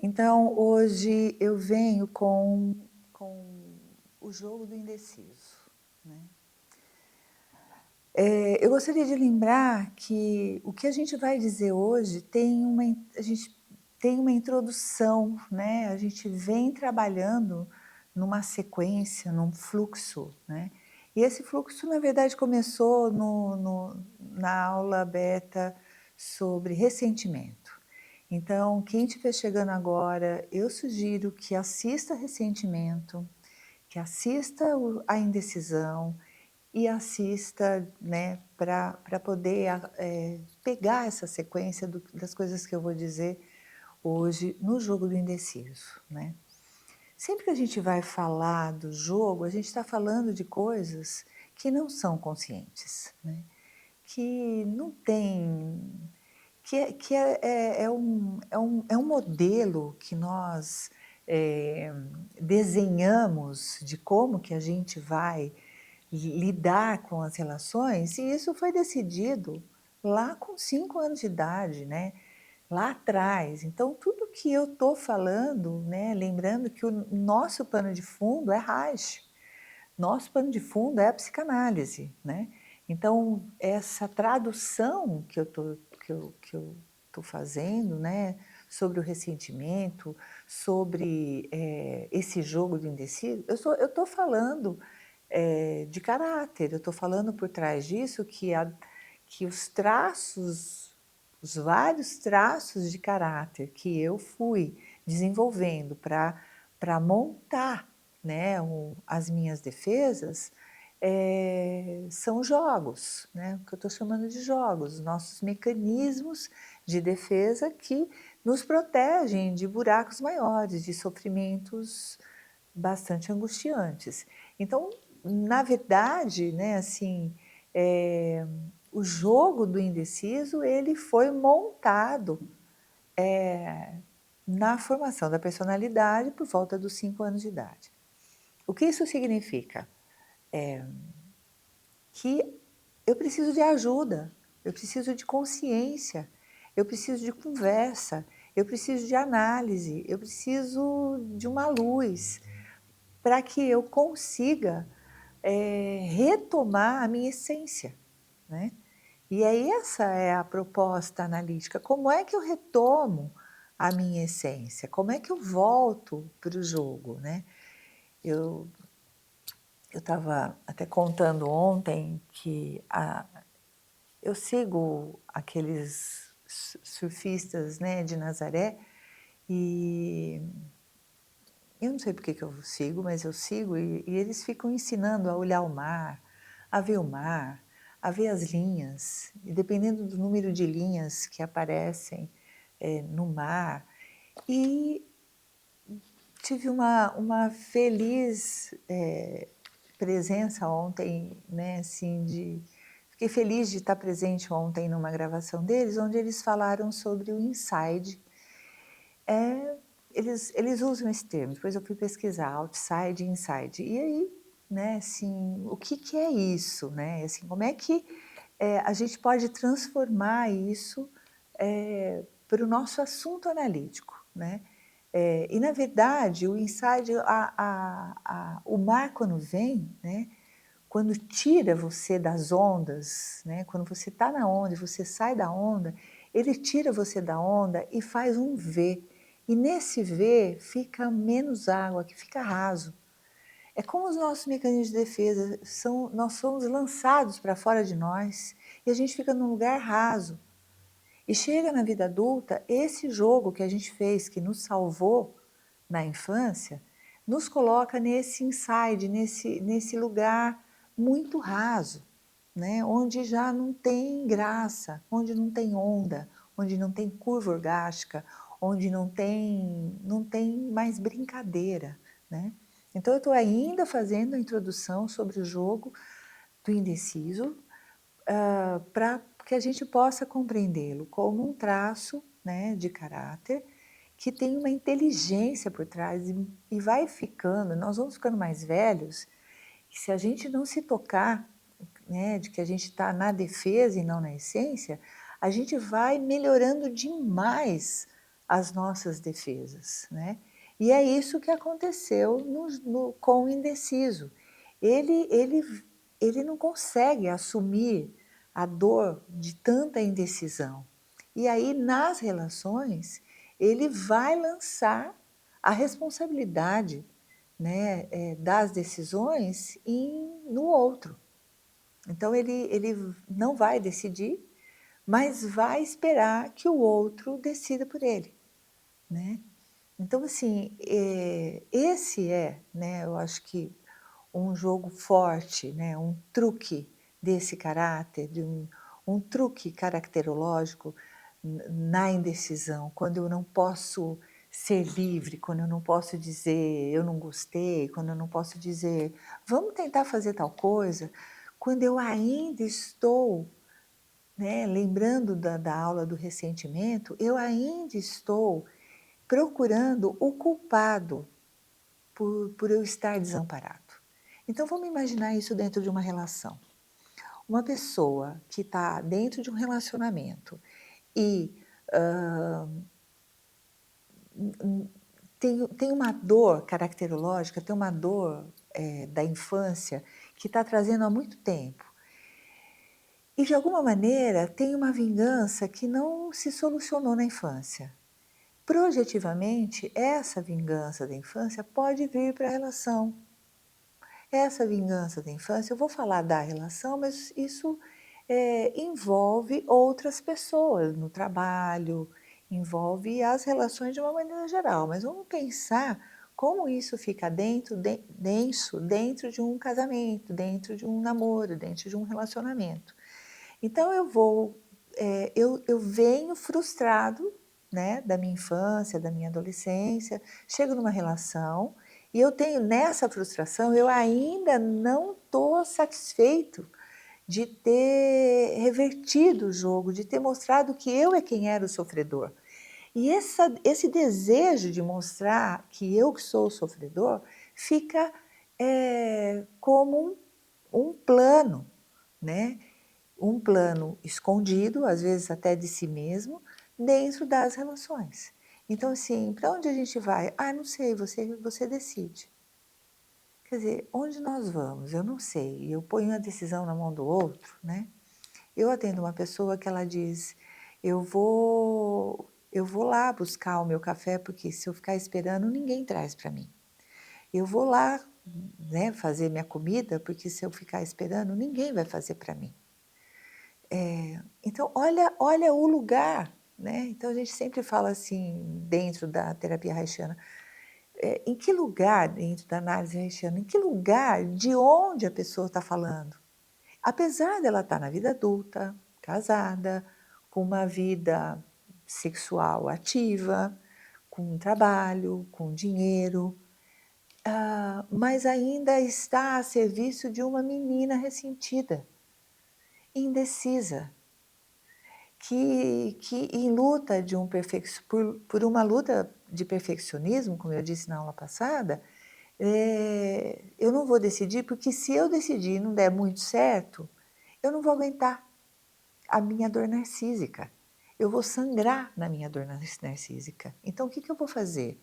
Então, hoje eu venho com o jogo do indeciso, né. Eu gostaria de lembrar que o que a gente vai dizer hoje tem a gente tem uma introdução, né, a gente vem trabalhando numa sequência, num fluxo, né. E esse fluxo, na verdade, começou na aula beta sobre ressentimento. Então, quem estiver chegando agora, eu sugiro que assista Ressentimento, que assista a Indecisão e assista, né, para poder pegar essa sequência das coisas que eu vou dizer hoje no jogo do indeciso, né. Sempre que a gente vai falar do jogo, a gente está falando de coisas que não são conscientes, né, que não tem que é um modelo que nós, eh, desenhamos de como que a gente vai lidar com as relações, e isso foi decidido lá com 5 anos de idade, né, lá atrás. Então tudo que eu estou falando, né, lembrando que o nosso pano de fundo é Reich, nosso pano de fundo é a psicanálise, né. Então essa tradução que eu estou fazendo, né, sobre o ressentimento, sobre, esse jogo do indeciso, eu estou falando de caráter. Eu estou falando por trás disso que os traços, os vários traços de caráter que eu fui desenvolvendo para montar, né, as minhas defesas, são jogos, né, o que eu estou chamando de jogos, nossos mecanismos de defesa que nos protegem de buracos maiores, de sofrimentos bastante angustiantes. Então, na verdade, né, assim, eh, o jogo do indeciso, ele foi montado, na formação da personalidade por volta dos 5 anos de idade. O que isso significa? Que eu preciso de ajuda, eu preciso de consciência, eu preciso de conversa, eu preciso de análise, eu preciso de uma luz para que eu consiga retomar a minha essência, né. E aí essa é a proposta analítica, como é que eu retomo a minha essência? Como é que eu volto para o jogo, né. Eu eu estava até contando ontem que eu sigo aqueles surfistas, né, de Nazaré, e eu não sei por que que eu sigo, mas eu sigo e eles ficam ensinando a olhar o mar, a ver as linhas, e dependendo do número de linhas que aparecem, no mar. E tive uma feliz, presença ontem, né, assim, fiquei feliz de estar presente ontem numa gravação deles, onde eles falaram sobre o inside. Eles usam esse termo, depois eu fui pesquisar, outside e inside. E aí, né, assim, o que que é isso, né? Assim, como é que, a gente pode transformar isso, para o nosso assunto analítico, né? E na verdade o inside, o mar quando vem, né, quando tira você das ondas, né, quando você está na onda e você sai da onda, ele tira você da onda e faz um V. E nesse V fica menos água, que fica raso. É como os nossos mecanismos de defesa, nós somos lançados para fora de nós e a gente fica num lugar raso. E chega na vida adulta, esse jogo que a gente fez, que nos salvou na infância, nos coloca nesse inside, nesse lugar muito raso, né? Onde já não tem graça, onde não tem onda, onde não tem curva orgástica, onde não tem mais brincadeira, né? Então eu estou ainda fazendo a introdução sobre o jogo do indeciso, para que a gente possa compreendê-lo como um traço, né, de caráter, que tem uma inteligência por trás e vai ficando, nós vamos ficando mais velhos, e se a gente não se tocar, né, de que a gente está na defesa e não na essência, a gente vai melhorando demais as nossas defesas, né. E é isso que aconteceu com o indeciso. Ele ele ele não consegue assumir a dor de tanta indecisão. E aí, nas relações, ele vai lançar a responsabilidade, né, das decisões no outro. Então ele não vai decidir, mas vai esperar que o outro decida por ele, né. Então assim, esse é, né, eu acho que um jogo forte, né, um truque desse caráter, um truque caracterológico na indecisão, quando eu não posso ser livre, quando eu não posso dizer eu não gostei, quando eu não posso dizer vamos tentar fazer tal coisa, quando eu ainda estou, né, lembrando da aula do ressentimento, eu ainda estou procurando o culpado por eu estar desamparado. Então vamos imaginar isso dentro de uma relação. Uma pessoa que está dentro de um relacionamento e, hã, tem uma dor caracterológica, tem uma dor, da infância que está trazendo há muito tempo. E de alguma maneira tem uma vingança que não se solucionou na infância. Projetivamente, essa vingança da infância pode vir para a relação. Essa vingança da infância, eu vou falar da relação, mas isso, envolve outras pessoas no trabalho, envolve as relações de uma maneira geral, mas vamos pensar como isso fica denso dentro de um casamento, dentro de um namoro, dentro de um relacionamento. Então eu venho frustrado, né, da minha infância, da minha adolescência, chego numa relação e eu tenho nessa frustração, eu ainda não estou satisfeito de ter revertido o jogo, de ter mostrado que eu é quem era o sofredor. E esse desejo de mostrar que eu que sou o sofredor fica, como um plano, né, um plano escondido, às vezes até de si mesmo, dentro das relações. Então, assim, para onde a gente vai? Ah, não sei, você decide. Quer dizer, onde nós vamos? Eu não sei. Eu ponho a decisão na mão do outro, né? Eu atendo uma pessoa que ela diz: eu vou lá buscar o meu café, porque se eu ficar esperando, ninguém traz para mim. Eu vou lá, né, fazer minha comida, porque se eu ficar esperando, ninguém vai fazer para mim. Então olha o lugar, né, então a gente sempre fala assim, dentro da terapia haitiana, em que lugar dentro da análise haitiana, em que lugar, de onde a pessoa está falando? Apesar dela estar na vida adulta, casada, com uma vida sexual ativa, com um trabalho, com dinheiro, mas ainda está a serviço de uma menina ressentida, indecisa. Que em luta de por uma luta de perfeccionismo, como eu disse na aula passada, eu não vou decidir, porque se eu decidir e não der muito certo, eu não vou aguentar a minha dor narcísica. Eu vou sangrar na minha dor narcísica. Então o que que eu vou fazer?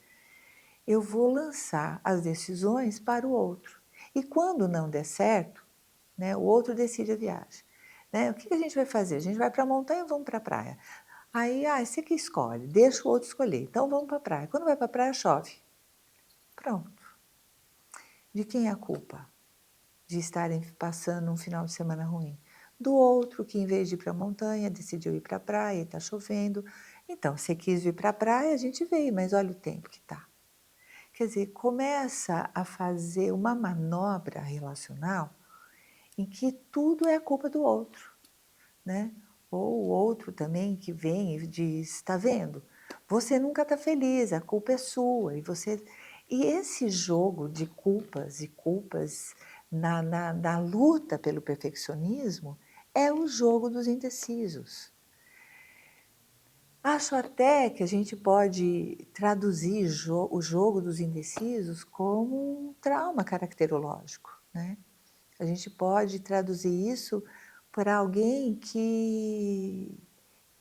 Eu vou lançar as decisões para o outro. E quando não der certo, né, o outro decide a viagem. Né? O que que a gente vai fazer? A gente vai para a montanha ou vamos para a praia? Aí, você que escolhe, deixa o outro escolher. Então vamos para a praia. Quando vai para a praia, chove. Pronto. De quem é a culpa de estarem passando um final de semana ruim? Do outro que, em vez de ir para a montanha, decidiu ir para a praia e está chovendo. Então, você quis vir para a praia, a gente veio, mas olha o tempo que está. Quer dizer, começa a fazer uma manobra relacional em que tudo é culpa do outro, né? Ou o outro também que vem e diz: "Está vendo? Você nunca está feliz, a culpa é sua", e esse jogo de culpas e culpas na luta pelo perfeccionismo é o jogo dos indecisos. Acho até que a gente pode traduzir o jogo dos indecisos como um trauma caracterológico, né. A gente pode traduzir isso para alguém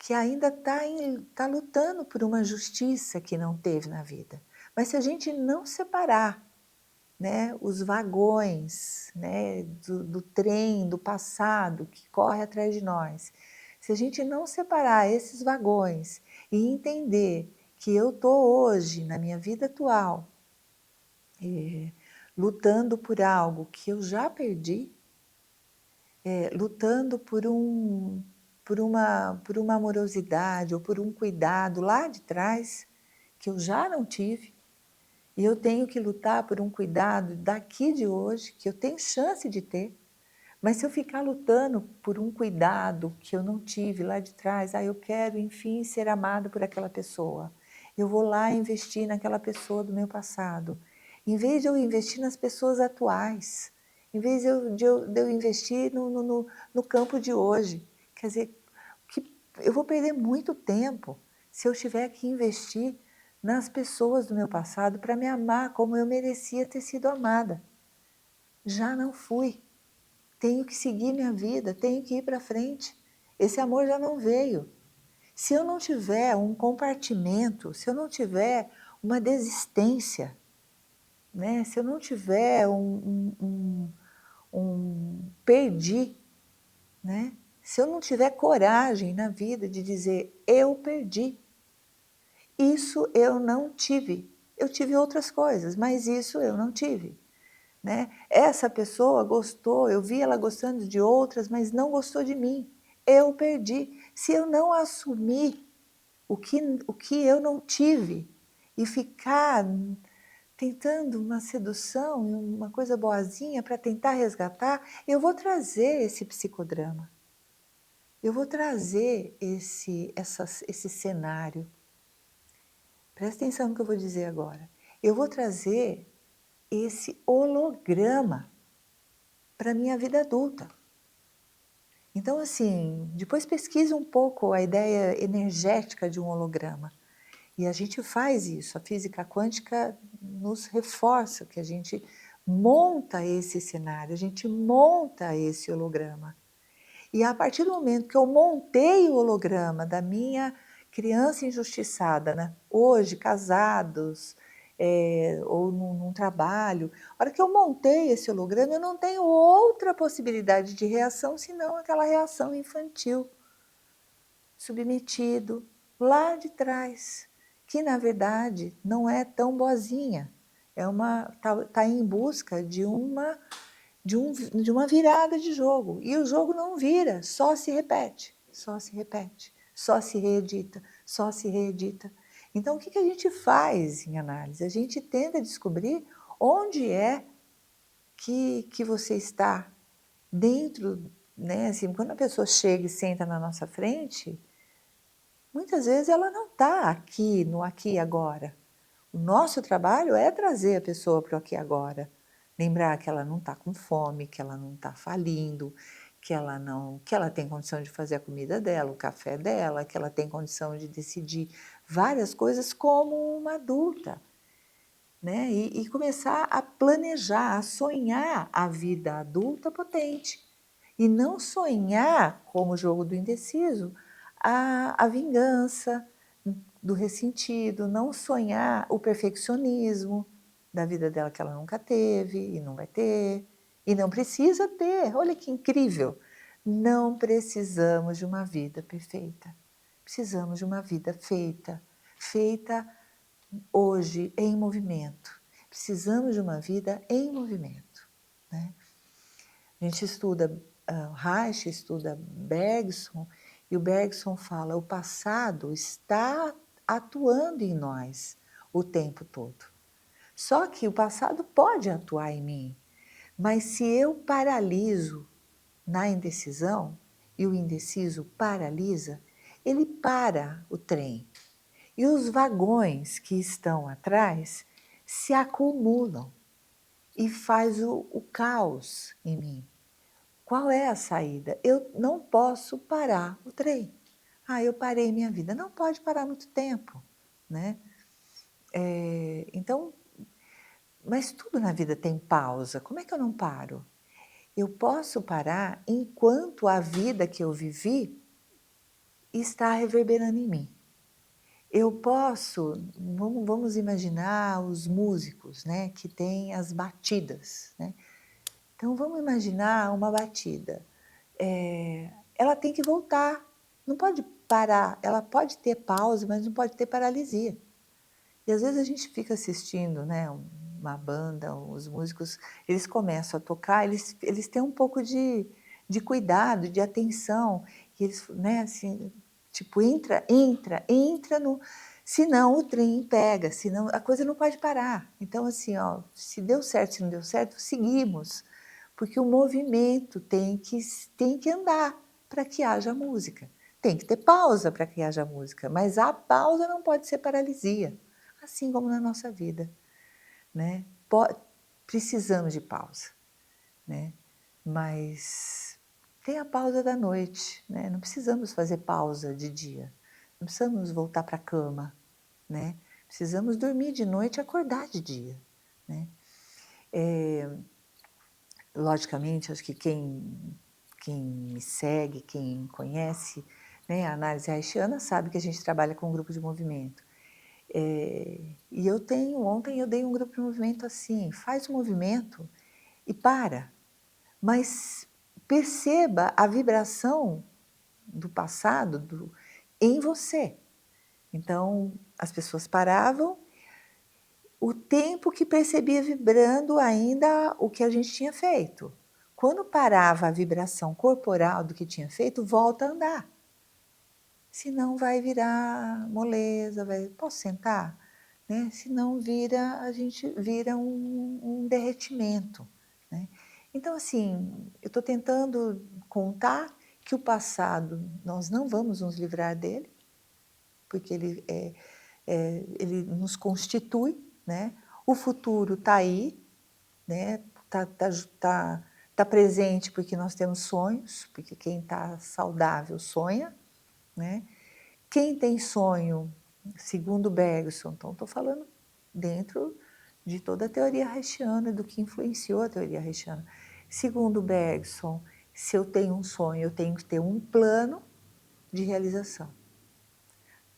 que ainda está lutando por uma justiça que não teve na vida. Mas se a gente não separar, né, os vagões, né, do trem, do passado que corre atrás de nós, se a gente não separar esses vagões e entender que eu estou hoje, na minha vida atual, lutando por algo que eu já perdi, lutando por uma amorosidade ou por um cuidado lá de trás que eu já não tive, e eu tenho que lutar por um cuidado daqui de hoje, que eu tenho chance de ter, mas se eu ficar lutando por um cuidado que eu não tive lá de trás, eu quero, enfim, ser amado por aquela pessoa. Eu vou lá investir naquela pessoa do meu passado. Em vez de eu investir nas pessoas atuais, em vez de eu investir no campo de hoje. Quer dizer, eu vou perder muito tempo se eu tiver que investir nas pessoas do meu passado para me amar como eu merecia ter sido amada. Já não fui. Tenho que seguir minha vida, tenho que ir para frente. Esse amor já não veio. Se eu não tiver um compartimento, se eu não tiver uma desistência, né? Se eu não tiver perdi, né? Se eu não tiver coragem na vida de dizer eu perdi, isso eu não tive. Eu tive outras coisas, mas isso eu não tive. Né? Essa pessoa gostou, eu vi ela gostando de outras, mas não gostou de mim. Eu perdi. Se eu não assumir o que eu não tive e ficar tentando uma sedução, uma coisa boazinha para tentar resgatar, eu vou trazer esse psicodrama. Eu vou trazer esse cenário. Presta atenção no que eu vou dizer agora. Eu vou trazer esse holograma para a minha vida adulta. Então, assim, depois pesquise um pouco a ideia energética de um holograma. E a gente faz isso, a física quântica nos reforça que a gente monta esse cenário, a gente monta esse holograma. E a partir do momento que eu montei o holograma da minha criança injustiçada, né? Hoje, casados, ou num trabalho, a hora que eu montei esse holograma, eu não tenho outra possibilidade de reação senão aquela reação infantil, submetido, lá de trás, que na verdade não é tão boazinha, tá em busca de uma virada de jogo. E o jogo não vira, só se repete, só se repete, só se reedita, só se reedita. Então, o que a gente faz em análise? A gente tenta descobrir onde é que você está dentro, né? Assim, quando a pessoa chega e senta na nossa frente, muitas vezes ela não está aqui, no aqui e agora. O nosso trabalho é trazer a pessoa para o aqui e agora. Lembrar que ela não está com fome, que ela não está falindo, que ela tem condição de fazer a comida dela, o café dela, que ela tem condição de decidir várias coisas como uma adulta, né? E começar a planejar, a sonhar a vida adulta potente. E não sonhar, como o jogo do indeciso, a vingança do ressentido, não sonhar o perfeccionismo da vida dela que ela nunca teve e não vai ter, e não precisa ter. Olha que incrível! Não precisamos de uma vida perfeita. Precisamos de uma vida feita hoje em movimento. Precisamos de uma vida em movimento, né? A gente estuda Reich, estuda Bergson, e o Bergson fala: o passado está atuando em nós o tempo todo. Só que o passado pode atuar em mim, mas se eu paraliso na indecisão, e o indeciso paralisa, ele para o trem. E os vagões que estão atrás se acumulam e faz o caos em mim. Qual é a saída? Eu não posso parar o trem. Eu parei minha vida. Não pode parar muito tempo, né? Então, mas tudo na vida tem pausa. Como é que eu não paro? Eu posso parar enquanto a vida que eu vivi está reverberando em mim. Eu posso, vamos imaginar os músicos, né, que têm as batidas, né? Então vamos imaginar uma batida. Ela tem que voltar, não pode parar. Ela pode ter pausa, mas não pode ter paralisia. E às vezes a gente fica assistindo, né, uma banda, os músicos, eles começam a tocar, eles têm um pouco de cuidado, de atenção, e eles, né, assim, tipo, entra no... Senão o trem pega, senão a coisa não pode parar. Então, assim, ó, se deu certo, se não deu certo, seguimos, porque o movimento tem que andar para que haja música. Tem que ter pausa para que haja música, mas a pausa não pode ser paralisia. Assim como na nossa vida, né? Precisamos de pausa, né? Mas tem a pausa da noite, né? Não precisamos fazer pausa de dia, não precisamos voltar para a cama, né? Precisamos dormir de noite e acordar de dia, né? Logicamente, acho que quem me segue, quem conhece, né, a análise haitiana sabe que a gente trabalha com um grupo de movimento. E ontem eu dei um grupo de movimento assim, faz o movimento e para, mas perceba a vibração do passado em você. Então, as pessoas paravam, o tempo que percebia vibrando ainda o que a gente tinha feito. Quando parava a vibração corporal do que tinha feito, volta a andar. Senão vai virar moleza, posso sentar? Né? Senão a gente vira um derretimento. Né? Então, assim, eu estou tentando contar que o passado, nós não vamos nos livrar dele, porque ele nos constitui, né? O futuro está aí, né? Tá presente porque nós temos sonhos, porque quem está saudável sonha, né? Quem tem sonho, segundo Bergson, então estou falando dentro de toda a teoria haitiana, do que influenciou a teoria haitiana. Segundo Bergson, se eu tenho um sonho, eu tenho que ter um plano de realização.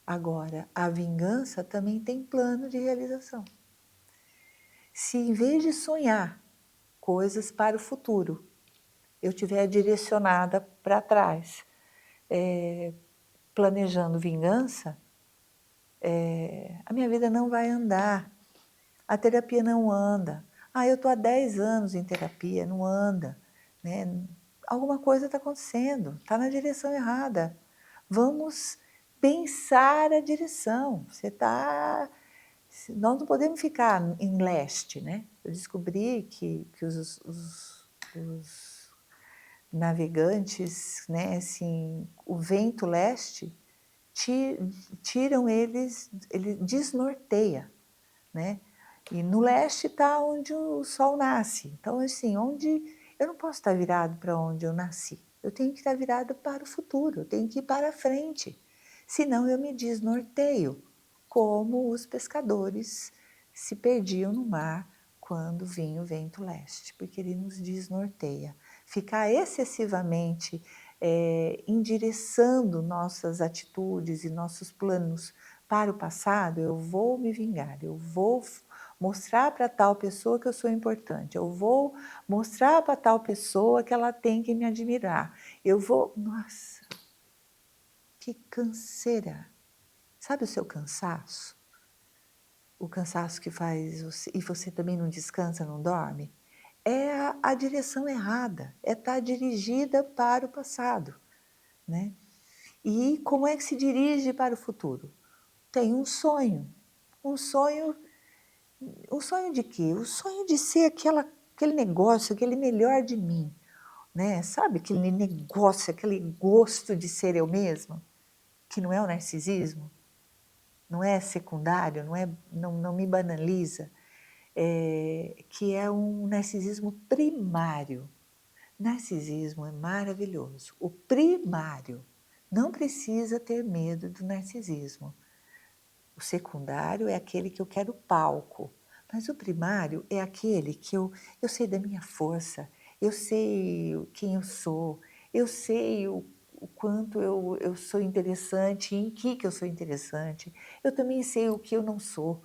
Agora, a vingança também tem plano de realização. Se em vez de sonhar coisas para o futuro, eu estiver direcionada para trás, planejando vingança, a minha vida não vai andar. A terapia não anda. Eu estou há 10 anos em terapia, não anda. Né? Alguma coisa está acontecendo, está na direção errada. Vamos pensar a direção. Nós não podemos ficar em leste, né? Eu descobri que os navegantes, né, assim, o vento leste, tiram eles, ele desnorteia, né? E no leste está onde o sol nasce. Então, assim, eu não posso estar virado para onde eu nasci. Eu tenho que estar virado para o futuro, eu tenho que ir para frente. Senão eu me desnorteio, como os pescadores se perdiam no mar quando vinha o vento leste, porque ele nos desnorteia. Ficar excessivamente endereçando nossas atitudes e nossos planos para o passado, eu vou me vingar, eu vou mostrar para tal pessoa que eu sou importante, eu vou mostrar para tal pessoa que ela tem que me admirar, nossa, que canseira. Sabe o seu cansaço? O cansaço que faz você, e você também não descansa, não dorme? É a direção errada, é estar dirigida para o passado, né? E como é que se dirige para o futuro? Tem um sonho. Um sonho de quê? O sonho de ser aquele negócio, aquele melhor de mim, né? Sabe aquele negócio, aquele gosto de ser eu mesma, que não é o narcisismo, não é secundário, não me banaliza, que é um narcisismo primário. Narcisismo é maravilhoso. O primário não precisa ter medo do narcisismo. O secundário é aquele que eu quero palco, mas o primário é aquele que eu sei da minha força, eu sei quem eu sou, eu sei o quanto eu sou interessante, em que eu sou interessante. Eu também sei o que eu não sou.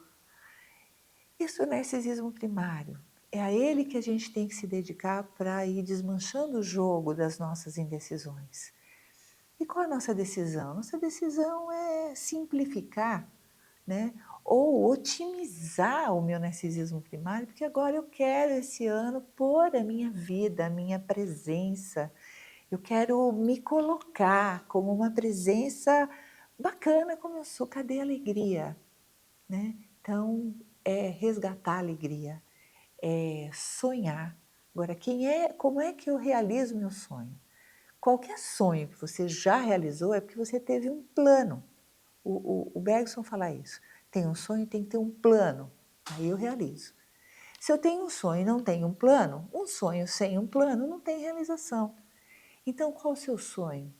Isso é o narcisismo primário. É a ele que a gente tem que se dedicar para ir desmanchando o jogo das nossas indecisões. E qual a nossa decisão? Nossa decisão é simplificar, né? Ou otimizar o meu narcisismo primário, porque agora eu quero esse ano pôr a minha vida, a minha presença, eu quero me colocar como uma presença bacana como eu sou. Cadê a alegria? Né? Então, é resgatar a alegria, é sonhar. Agora, como é que eu realizo meu sonho? Qualquer sonho que você já realizou é porque você teve um plano. O Bergson fala isso. Tem um sonho, tem que ter um plano. Aí eu realizo. Se eu tenho um sonho e não tenho um plano, um sonho sem um plano não tem realização. Então, qual o seu sonho?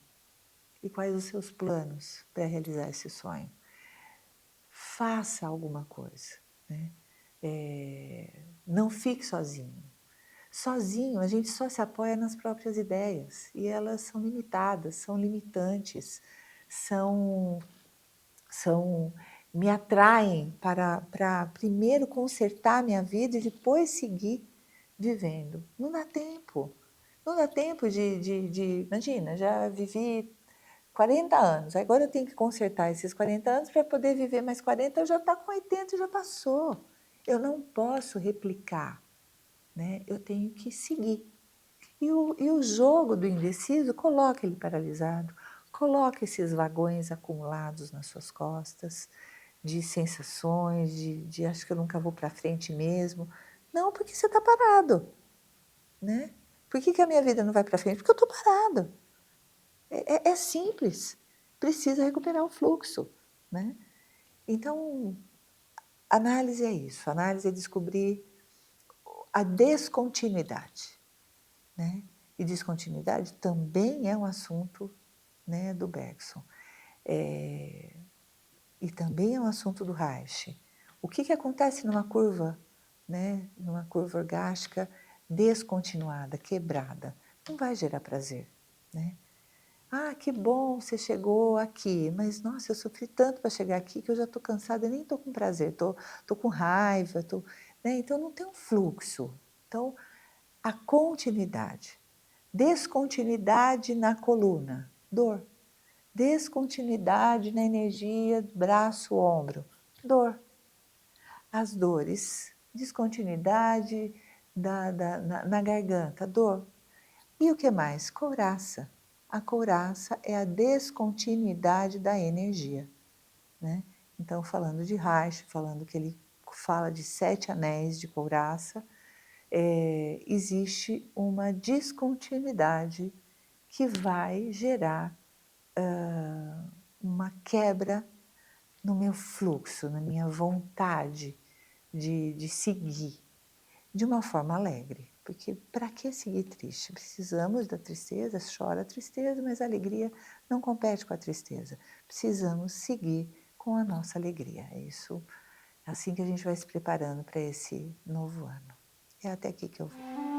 E quais os seus planos para realizar esse sonho? Faça alguma coisa, né? Não fique sozinho. Sozinho, a gente só se apoia nas próprias ideias e elas são limitadas, são limitantes, são, me atraem para primeiro consertar minha vida e depois seguir vivendo. Não dá tempo. Não dá tempo imagina, já vivi 40 anos, agora eu tenho que consertar esses 40 anos para poder viver mais 40, eu já está com 80, já passou. Eu não posso replicar, né? Eu tenho que seguir. E o jogo do indeciso coloca ele paralisado, coloca esses vagões acumulados nas suas costas, de sensações, de acho que eu nunca vou para frente mesmo. Não, porque você está parado, né? Por que a minha vida não vai para frente? Porque eu estou parado. É simples, precisa recuperar o fluxo, né? Então, análise é isso, análise é descobrir a descontinuidade, né? E descontinuidade também é um assunto, né, do Bergson. E também é um assunto do Reich. O que acontece numa curva, né, numa curva orgástica descontinuada, quebrada? Não vai gerar prazer, né? Ah, que bom, você chegou aqui, mas nossa, eu sofri tanto para chegar aqui que eu já estou cansada e nem estou com prazer, estou com raiva, né? Então não tem um fluxo. Então, a continuidade. Descontinuidade na coluna, dor. Descontinuidade na energia, braço, ombro, dor. As dores, descontinuidade na garganta, dor. E o que mais? Couraça. A couraça é a descontinuidade da energia, né? Então, falando de Reich, falando que ele fala de 7 anéis de couraça, existe uma descontinuidade que vai gerar uma quebra no meu fluxo, na minha vontade de seguir de uma forma alegre. Porque para que seguir triste? Precisamos da tristeza, chora a tristeza, mas a alegria não compete com a tristeza. Precisamos seguir com a nossa alegria. É isso, é assim que a gente vai se preparando para esse novo ano. É até aqui que eu vou.